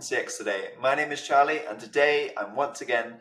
CX today. My name is Charlie, and today I'm once again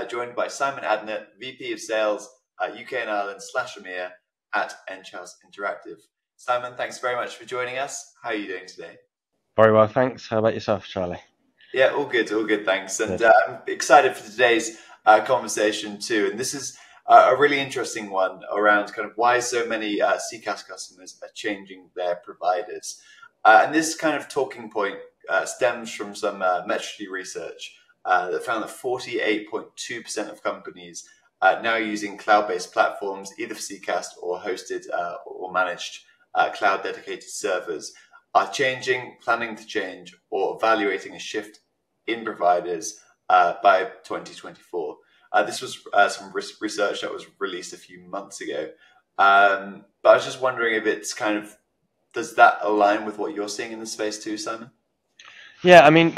joined by Simon Adnett, VP of Sales UK and Ireland / EMEA at NCH Interactive. Simon, thanks very much for joining us. How are you doing today? Very well, thanks. How about yourself, Charlie? Yeah, all good, thanks. And I'm excited for today's conversation too. And this is a really interesting one around kind of why so many CCaaS customers are changing their providers. And this kind of talking point stems from some Metrity research that found that 48.2% of companies now using cloud-based platforms, either for CCaaS or hosted or managed cloud-dedicated servers, are changing, planning to change, or evaluating a shift in providers by 2024. This was some research that was released a few months ago. But I was just wondering if it's kind of, does that align with what you're seeing in the space too, Simon? Yeah, I mean,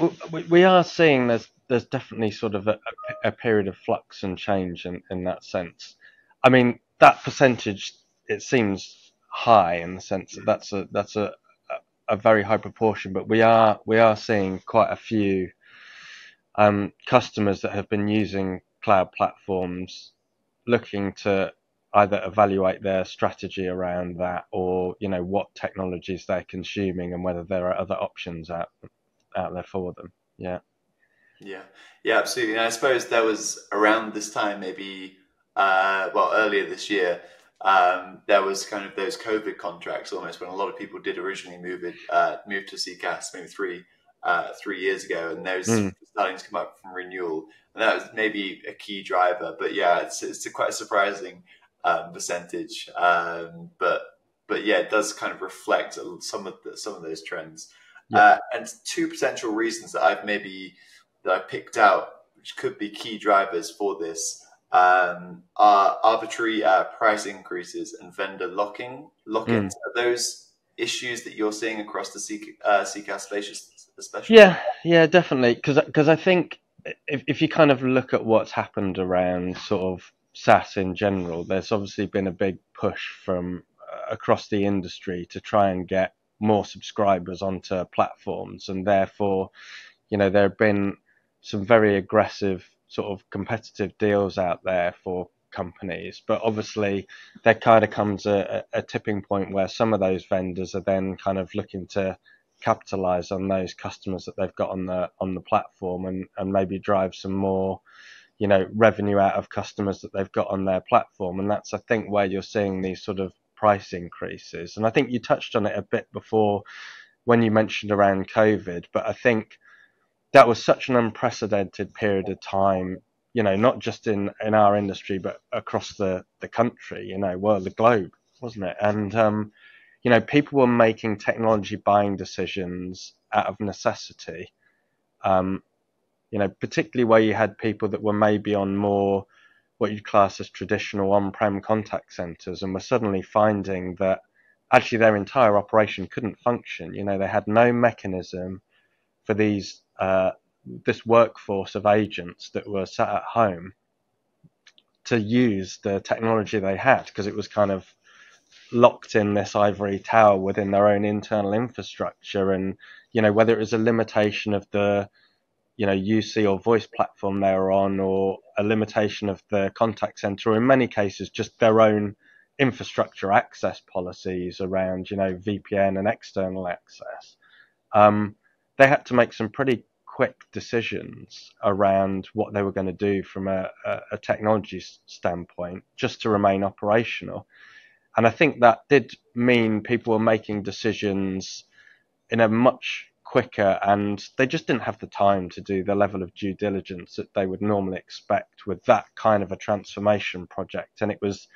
we are seeing there's definitely sort of a period of flux and change in that sense. I mean, that percentage, it seems high in the sense that that's a very high proportion, but we are seeing quite a few customers that have been using cloud platforms looking to either evaluate their strategy around that, or what technologies they're consuming and whether there are other options out there for them. Yeah, absolutely. And I suppose there was around this time, maybe earlier this year, there was kind of those COVID contracts almost, when a lot of people did originally move to CCaaS maybe three years ago, and those starting to come up from renewal, and that was maybe a key driver. But yeah, it's quite a surprising percentage, but yeah, it does kind of reflect some of those trends. Yeah. And two potential reasons that I picked out, which could be key drivers for this, are arbitrary price increases and vendor lock-ins. Are those issues that you're seeing across the CCaaS space, especially? Yeah, definitely. Because I think if you kind of look at what's happened around sort of SaaS in general, there's obviously been a big push from across the industry to try and get more subscribers onto platforms, and therefore, there have been some very aggressive sort of competitive deals out there for companies. But obviously, there kind of comes a tipping point where some of those vendors are then kind of looking to capitalize on those customers that they've got on the platform, and maybe drive some more revenue out of customers that they've got on their platform. And that's, I think, where you're seeing these sort of price increases. And I think you touched on it a bit before when you mentioned around COVID, but I think that was such an unprecedented period of time, not just in our industry, but across the country, the globe, wasn't it? And people were making technology buying decisions out of necessity, particularly where you had people that were maybe on more what you'd class as traditional on-prem contact centers, and were suddenly finding that actually their entire operation couldn't function. They had no mechanism for this workforce of agents that were sat at home to use the technology they had, because it was kind of locked in this ivory tower within their own internal infrastructure. And whether it was a limitation of the UC or voice platform they were on, or a limitation of the contact center, or in many cases just their own infrastructure access policies around VPN and external access, they had to make some pretty quick decisions around what they were going to do from a technology standpoint, just to remain operational. And I think that did mean people were making decisions in a much quicker, and they just didn't have the time to do the level of due diligence that they would normally expect with that kind of a transformation project. And it was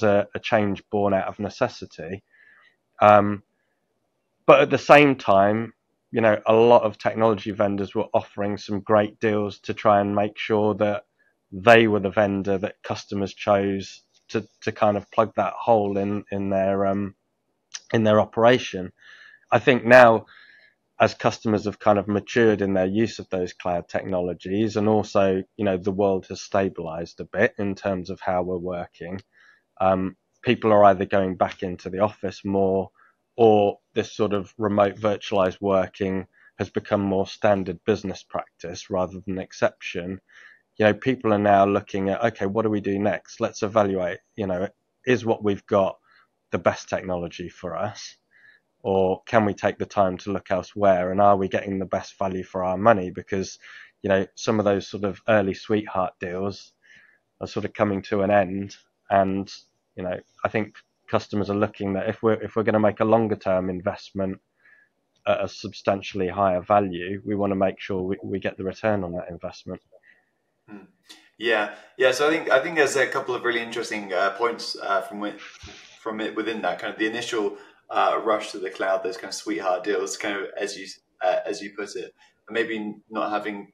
a change born out of necessity. But at the same time, a lot of technology vendors were offering some great deals to try and make sure that they were the vendor that customers chose to kind of plug that hole in their operation. I think now, as customers have kind of matured in their use of those cloud technologies, and also, the world has stabilized a bit in terms of how we're working, people are either going back into the office more, or this sort of remote virtualized working has become more standard business practice rather than exception, people are now looking at, okay, what do we do next? Let's evaluate, is what we've got the best technology for us? Or can we take the time to look elsewhere? And are we getting the best value for our money? Because, some of those sort of early sweetheart deals are sort of coming to an end. And, I think customers are looking that if we're going to make a longer term investment at a substantially higher value, we want to make sure we get the return on that investment. Yeah. So I think there's a couple of really interesting points from it within that kind of the initial rush to the cloud, those kind of sweetheart deals, kind of as you put it, and maybe not having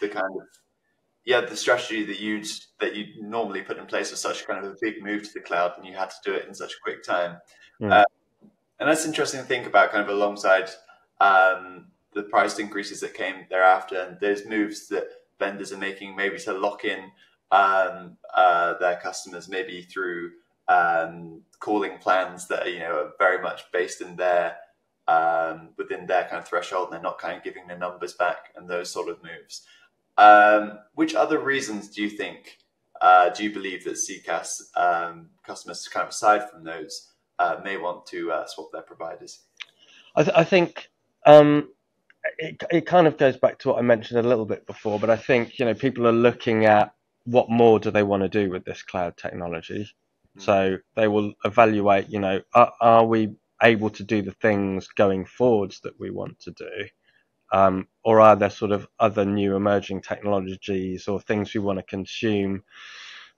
the kind of the strategy that you normally put in place for such kind of a big move to the cloud, and you had to do it in such a quick time. And that's interesting to think about, kind of alongside the price increases that came thereafter, and those moves that vendors are making, maybe to lock in their customers, maybe through calling plans that are very much based in their within their kind of threshold, and they're not kind of giving the numbers back, and those sort of moves. Which other reasons do you believe that CCaaS customers, kind of aside from those, may want to swap their providers? I think it kind of goes back to what I mentioned a little bit before, but I think people are looking at what more do they want to do with this cloud technology. So they will evaluate, are we able to do the things going forwards that we want to do, or are there sort of other new emerging technologies or things we want to consume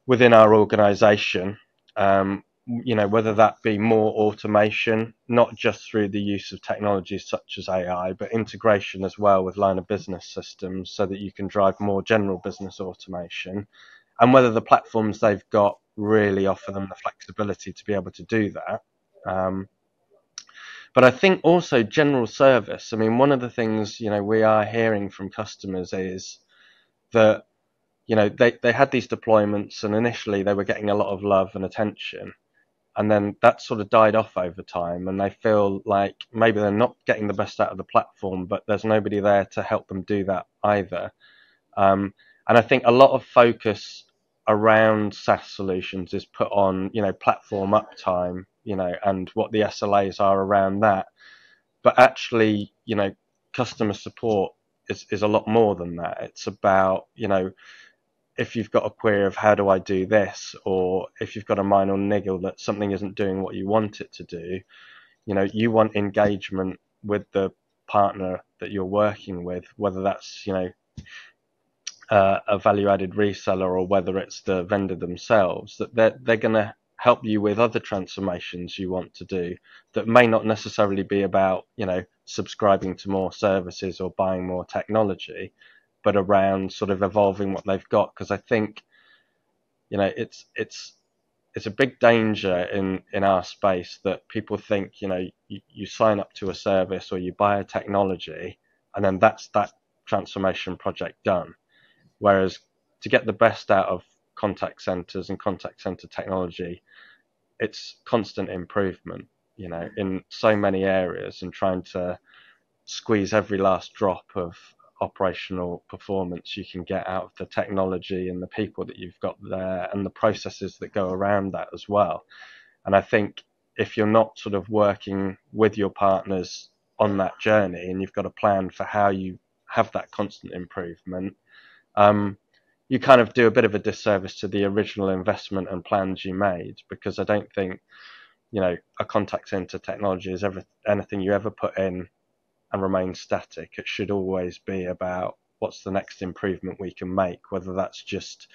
within our organization, whether that be more automation, not just through the use of technologies such as AI, but integration as well with line of business systems so that you can drive more general business automation, and whether the platforms they've got really offer them the flexibility to be able to do that. But I think also general service. I mean, one of the things, we are hearing from customers is that, they had these deployments and initially they were getting a lot of love and attention. And then that sort of died off over time, and they feel like maybe they're not getting the best out of the platform, but there's nobody there to help them do that either. And I think a lot of focus around SaaS solutions is put on, platform uptime, and what the SLAs are around that. But actually, customer support is a lot more than that. It's about, if you've got a query of how do I do this, or if you've got a minor niggle that something isn't doing what you want it to do, you want engagement with the partner that you're working with, whether that's, a value-added reseller or whether it's the vendor themselves, that they're going to help you with other transformations you want to do that may not necessarily be about, subscribing to more services or buying more technology, but around sort of evolving what they've got. Because I think, it's a big danger in our space that people think, you sign up to a service or you buy a technology and then that's that transformation project done. Whereas to get the best out of contact centers and contact center technology, it's constant improvement, in so many areas, and trying to squeeze every last drop of operational performance you can get out of the technology and the people that you've got there and the processes that go around that as well. And I think if you're not sort of working with your partners on that journey and you've got a plan for how you have that constant improvement, you kind of do a bit of a disservice to the original investment and plans you made, because I don't think, a contact center technology is anything you ever put in and remain static. It should always be about what's the next improvement we can make, whether that's just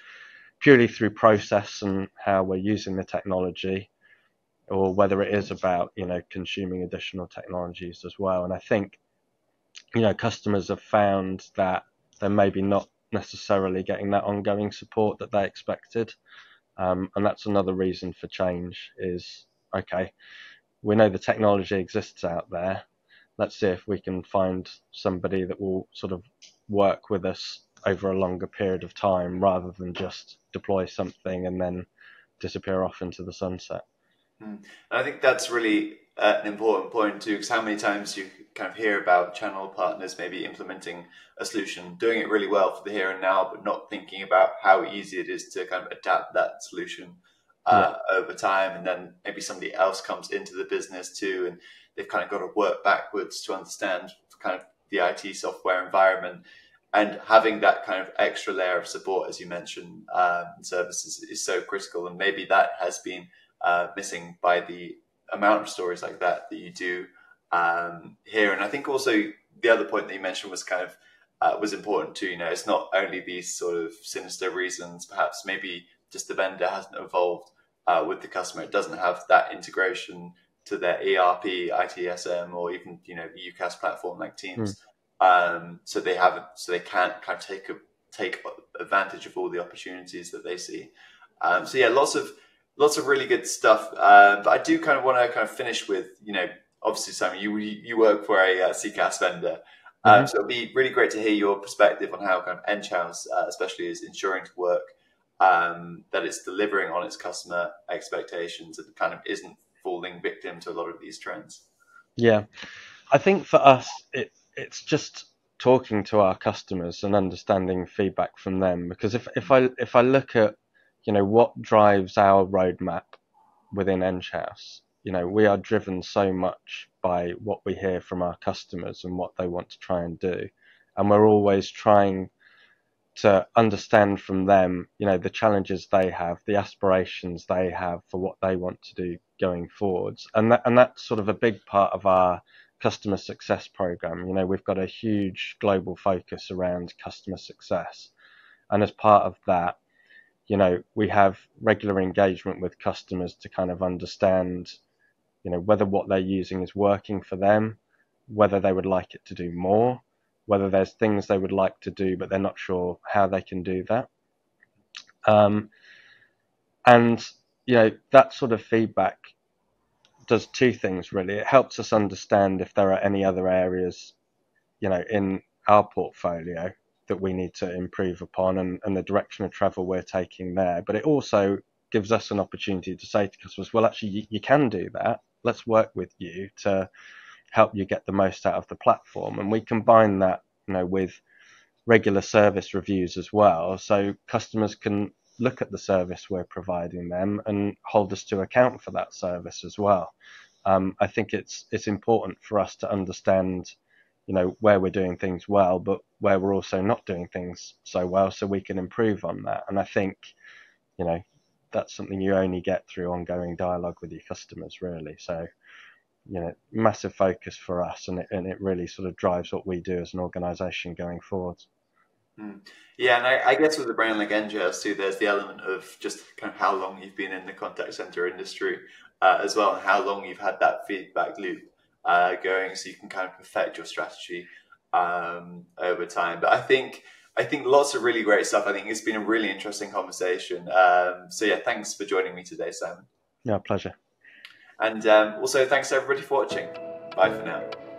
purely through process and how we're using the technology, or whether it is about, consuming additional technologies as well. And I think, customers have found that they're maybe not necessarily getting that ongoing support that they expected. And that's another reason for change is, okay, we know the technology exists out there. Let's see if we can find somebody that will sort of work with us over a longer period of time rather than just deploy something and then disappear off into the sunset. And I think that's really an important point too, because how many times you kind of hear about channel partners maybe implementing a solution, doing it really well for the here and now, but not thinking about how easy it is to kind of adapt that solution over time. And then maybe somebody else comes into the business too, and they've kind of got to work backwards to understand kind of the IT software environment. And having that kind of extra layer of support, as you mentioned, and services is so critical. And maybe that has been missing by the amount of stories like that you do here. And I think also the other point that you mentioned was kind of was important too. You know, it's not only these sort of sinister reasons, perhaps maybe just the vendor hasn't evolved with the customer. It doesn't have that integration to their ERP, ITSM, or even, you know, the UCaaS platform like Teams. So they can't kind of take advantage of all the opportunities that they see. So yeah, lots of really good stuff. But I do kind of want to kind of finish with, you know, obviously, Simon, you work for a CCaaS vendor. So it'd be really great to hear your perspective on how kind of NCH, especially, is ensuring to work that it's delivering on its customer expectations and kind of isn't falling victim to a lot of these trends. Yeah, I think for us, it's just talking to our customers and understanding feedback from them. Because if I look at, you know, what drives our roadmap within NCH, you know, we are driven so much by what we hear from our customers and what they want to try and do, and we're always trying to understand from them, you know, the challenges they have, the aspirations they have for what they want to do going forwards, and that's sort of a big part of our customer success program. You know, we've got a huge global focus around customer success, and as part of that, you know, we have regular engagement with customers to kind of understand, you know, whether what they're using is working for them, whether they would like it to do more, whether there's things they would like to do but they're not sure how they can do that. And, you know, that sort of feedback does two things really. It helps us understand if there are any other areas, you know, in our portfolio that we need to improve upon, and the direction of travel we're taking there. But it also gives us an opportunity to say to customers, well, actually, you can do that. Let's work with you to help you get the most out of the platform. And we combine that, you know, with regular service reviews as well, so customers can look at the service we're providing them and hold us to account for that service as well. I think it's important for us to understand, you know, where we're doing things well, but where we're also not doing things so well, so we can improve on that. And I think, you know, that's something you only get through ongoing dialogue with your customers, really. So, you know, massive focus for us, and it really sort of drives what we do as an organisation going forward. Yeah, and I guess with a brand like NGS too, there's the element of just kind of how long you've been in the contact center industry as well, and how long you've had that feedback loop going, so you can kind of perfect your strategy over time. But I think lots of really great stuff. I think it's been a really interesting conversation. So yeah, thanks for joining me today, Simon. Yeah, pleasure. And also thanks to everybody for watching. Bye for now.